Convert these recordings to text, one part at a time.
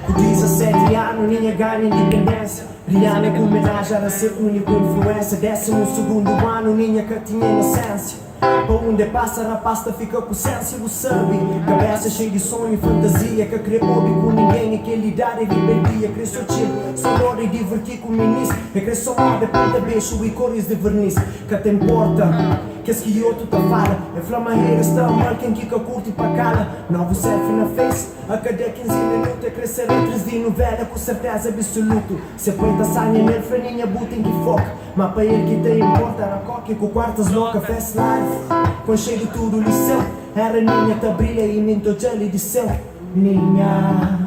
Com 17 anos, ninha ganha independência. Rihanna com homenagem era sempre única influência. 12º ano, ninha que tinha inocência. Para onde passa, a pasta fica com senso, você sabe. Cabeça cheia de sonho e fantasia, que criou hobby com ninguém, aquele idade e rebeldia. Cresceu chill, sonoro e divertir com o ministro. E cresceu moda, ponta beijo e cores de verniz. Que te importa, que esse que outro tá fala. É flamaheira, está mal, quem que curte para cala. Novo selfie na face, a cada 15 minutos. É crescer letras de novela, com certeza absoluta. Se põe a sanha nele, freninha, buta em que foca. Mas para ele que te importa, na coca e com quartas louca, fast life. Com cheio de tudo liceu, era ninha, tá brilha e minto geli de céu. Ninha,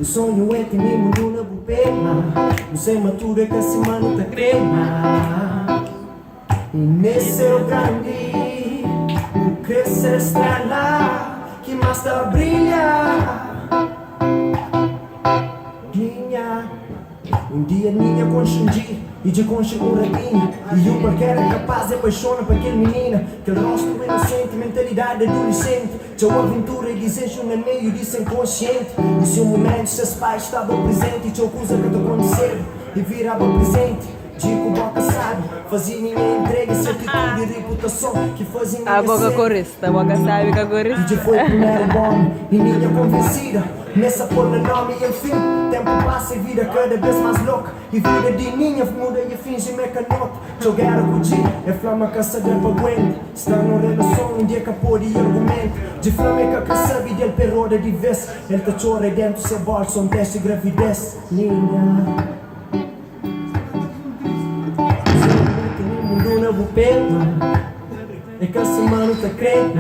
o sonho é que nem mundo na bupena. Você matura que esse mano tá crema. E nesse é o grande, o crescer estrela, que mais tá brilha. Ninha, um dia ninha conxundir e de concha um ratinho. E um qualquer é capaz de apaixona para aquele menina. Aquele rosto inocente, mentalidade adolescente. Tchau aventura e desejo no meio disso inconsciente. E se um momento seus pais estavam presentes, e tchau coisa que te aconteceu e virava presente. Dico boca sabe, fazia minha entrega, certitude e reputação que fazia minha boca corista, boca sabe que a corista. DJ foi o primeiro bom e minha convencida. Nessa pôr no nome e enfim, tempo passa e vida cada vez mais louca. E vida de ninha muda e finge mecanota. Jogar com o G, é flama que se dá para aguenta. Está numa relação, um dia capô de argumento. De flama que sabe dele perroda de vez. Ele te chora dentro do seu bolso, um teste de gravidez. Ninha, na bupena, é que esse mano tá crendo.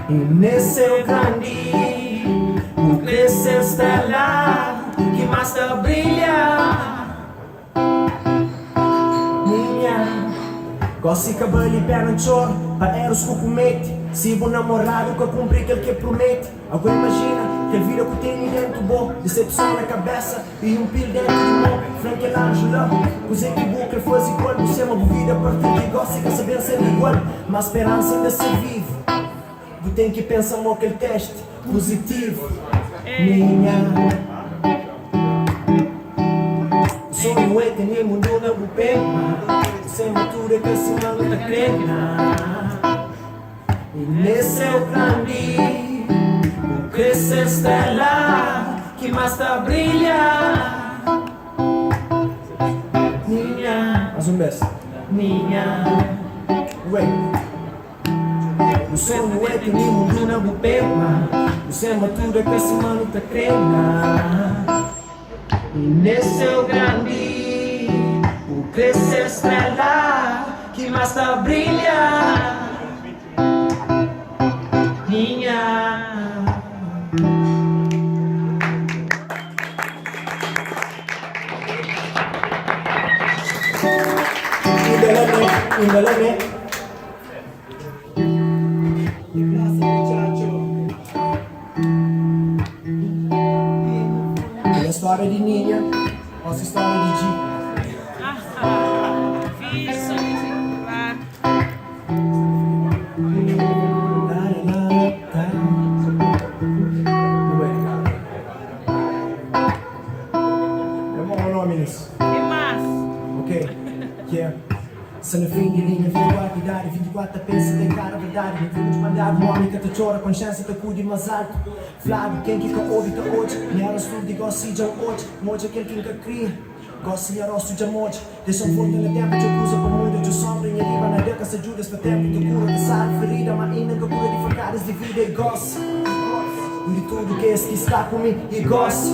E nesse é o grande, o crescer estelar, que mais tá brilha. Minha, gosto de cabelo e pé no choro, para eros que comete. Se o namorado que cumpre aquele que promete. Alguém imagina que ele vira que tem dentro bom, decepção na cabeça e um pil dentro do mão. Frankelangela, coisa que boa que ele faz igual. Você é uma vida a partir de gosta e quer saber ser igual. Mas a esperança ainda se vive. Tu tem que pensar no aquele teste positivo. Minha, sonho é que nem mundo na bupena. Sem matura que esse mano tá crendo. E nesse é o grande, o crescer estelar, que mais tá brilha. Minha, mais um beijo. Minha, ué. O sonho é que nem mundo na bupema. Você é matura que esse mano tá crendo. E nesse é o grande, o crescer estelar, que mais tá brilha. Minha, indalame. E a história de Ninha, nossa história de G. Se no fim de linha, 24 idade, 24 pensa, tem cara verdade. No fim de mandado, um homem que te chora, consciência te cuide mais alto. Flávio, quem que ouve te hoje, nem era surdo e gosta de hoje. Hoje aquele que cria, gosta de rosto de amor. Deixa um forte no tempo, te acusa por muito, te sombra e riba na deca, se ajuda esse tempo, te cura de sal, ferida, mas ainda que cura de facadas de vida e gosta. De tudo que esse que está comigo e gosta.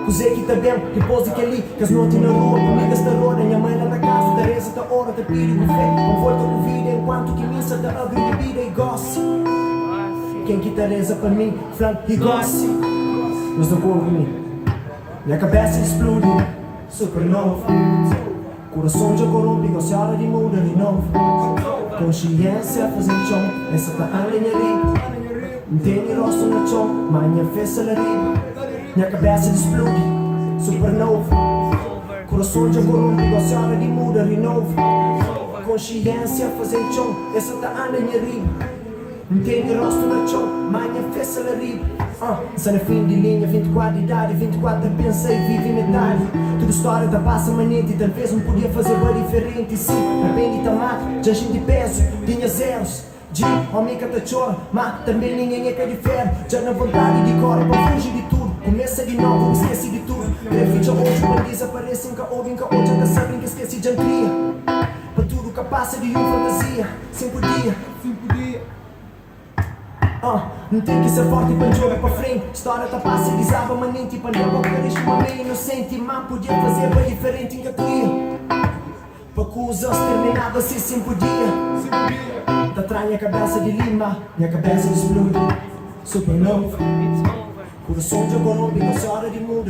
Cos'è que tá bem, depois daquele que as noites na rua, comigo esta roda. Minha mãe lá na casa, Teresa tá hora, tá pedindo fé. Conforto com vida, enquanto que missa tá abrir bebida e gosta. Quem que Teresa para mim, Frank e gosta. Mas não corre comigo. Minha cabeça explode, supernova. Coração já corrompe, gosta hora de mudar de novo. Consciência fazendo chão, essa tá a linha riba. Não tem rosto no chão, mas minha festa lá riba. Minha cabeça explode, supernova. Coração já corrompe, gosta hora de mudar de novo. consciência fazendo chão, essa tá a minha rima. Não tem rosto na chão, manha festa la riba. Se na fim de linha, 24 de idade, 24 pensa e vive metade. Tudo história da passa manente, talvez não podia fazer bem diferente. Sim, arrependi tá mato, já gente de peso, tinha zeros. De homem que te chora, mas também ninguém é que é de ferro. Já na vontade de cor, para fugir de tudo. Começa de novo, esqueci de tudo. Prefiro hoje, quando desaparecem, que ouvem, que hoje ainda sabem que esqueci de ancria. Para tudo que passa de fantasia, sempre dia. Não tem que ser forte para jogar para frente. História tá passa e desaba manente. Para ler para ver uma meio inocente. Mas podia fazer bem diferente em que tu ia. Para que os anos terminava assim sempre podia. Tá atrás minha cabeça de lima, minha cabeça explode. Supernova. Coração de Colômbia, não se hora de muda.